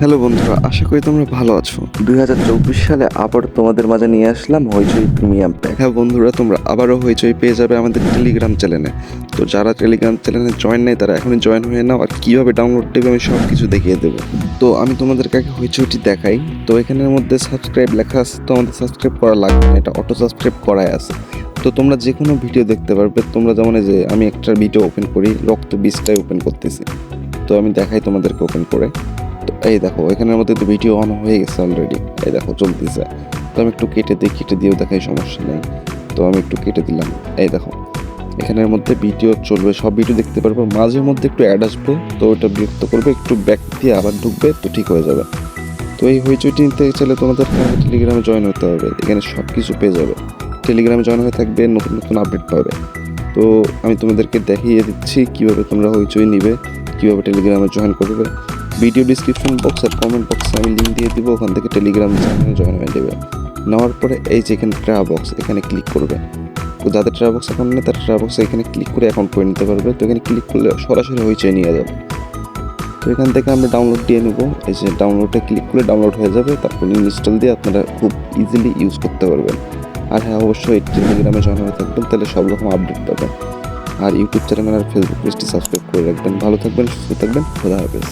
Hello বন্ধুরা, আশা করি তোমরা ভালো আছো। 2024 সালে আবার তোমাদের মাঝে নিয়ে আসলাম হইচই প্রিমিয়াম প্যাক। হ্যাঁ বন্ধুরা, তোমরা আবারও হইচই পেয়ে যাবে আমাদের টেলিগ্রাম চ্যানেলে। তো যারা টেলিগ্রাম চ্যানেলে জয়েন নেই তারা এখনই জয়েন হয়ে নাও, আর কীভাবে ডাউনলোড দেবে আমি সব কিছু দেখিয়ে দেবো। তো আমি তোমাদেরকে আগে হইচইটি দেখাই। তো এখানের মধ্যে সাবস্ক্রাইব লেখা আছে, তো আমাদের সাবস্ক্রাইব করা লাগবে না, এটা অটো সাবস্ক্রাইব করাই আছে। তো তোমরা যে কোনো ভিডিও দেখতে পারবে। তোমরা যেমন যে আমি একটা ভিডিও ওপেন করি, রক্ত বীজটাই ওপেন করতেছি। তো আমি দেখাই তোমাদেরকে ওপেন করে। তো এই দেখো, এখানের মধ্যে তো ভিডিও অন হয়ে গেছে অলরেডি, এই দেখো চলতেছে। তো আমি একটু কেটে দিই, কেটে দিয়েও দেখাই, সমস্যা নেই। তো আমি একটু কেটে দিলাম, এই দেখো এখানের মধ্যে ভিডিও চলবে, সব ভিডিও দেখতে পারবো। মাঝে মধ্যে একটু অ্যাড আসবে, তো ওটা বিরক্ত করবে, একটু ব্যাক দিয়ে আবার ঢুকবে, তো ঠিক হয়ে যাবে। তো এই হইচইটি নিতে চাইলে তোমাদের টেলিগ্রামে জয়েন হতে হবে, এখানে সব কিছু পেয়ে যাবে। টেলিগ্রামে জয়েন হয়ে থাকবে, নতুন নতুন আপডেট পাবে। তো আমি তোমাদেরকে দেখিয়ে দিচ্ছি কীভাবে তোমরা হইচই নিবে, কীভাবে টেলিগ্রামে জয়েন করবে। ভিডিও ডিসক্রিপশন বক্স আর কমেন্ট বক্সে আমি লিঙ্ক দিয়ে দিব, ওখান থেকে টেলিগ্রাম চ্যানেলে জয়েন হয়ে যাবে। নেওয়ার পরে এই যে এখানে ট্রা বক্স, এখানে ক্লিক করবে। তো যাদের ট্রা বক্স অ্যাকাউন্ট নেই তারা ট্রা বক্সে এখানে ক্লিক করে অ্যাকাউন্ট করে নিতে পারবে। তো এখানে ক্লিক করলে সরাসরি হইচই নিয়ে যাবে। তো এখান থেকে আমরা ডাউনলোড দিয়ে নেবো, এই যে ডাউনলোডে ক্লিক করলে ডাউনলোড হয়ে যাবে। তারপর ইনস্টল দিয়ে আপনারা খুব ইজিলি ইউজ করতে পারবেন। আর হ্যাঁ, অবশ্যই টেলিগ্রামে জয়েন হয়ে থাকবেন, তাহলে সব রকম আপডেট পাবেন। আর ইউটিউব চ্যানেল আর ফেসবুক পেজটি সাবস্ক্রাইব করে রাখবেন। ভালো থাকবেন, সুস্থ থাকবেন, খোদা হাফেজ।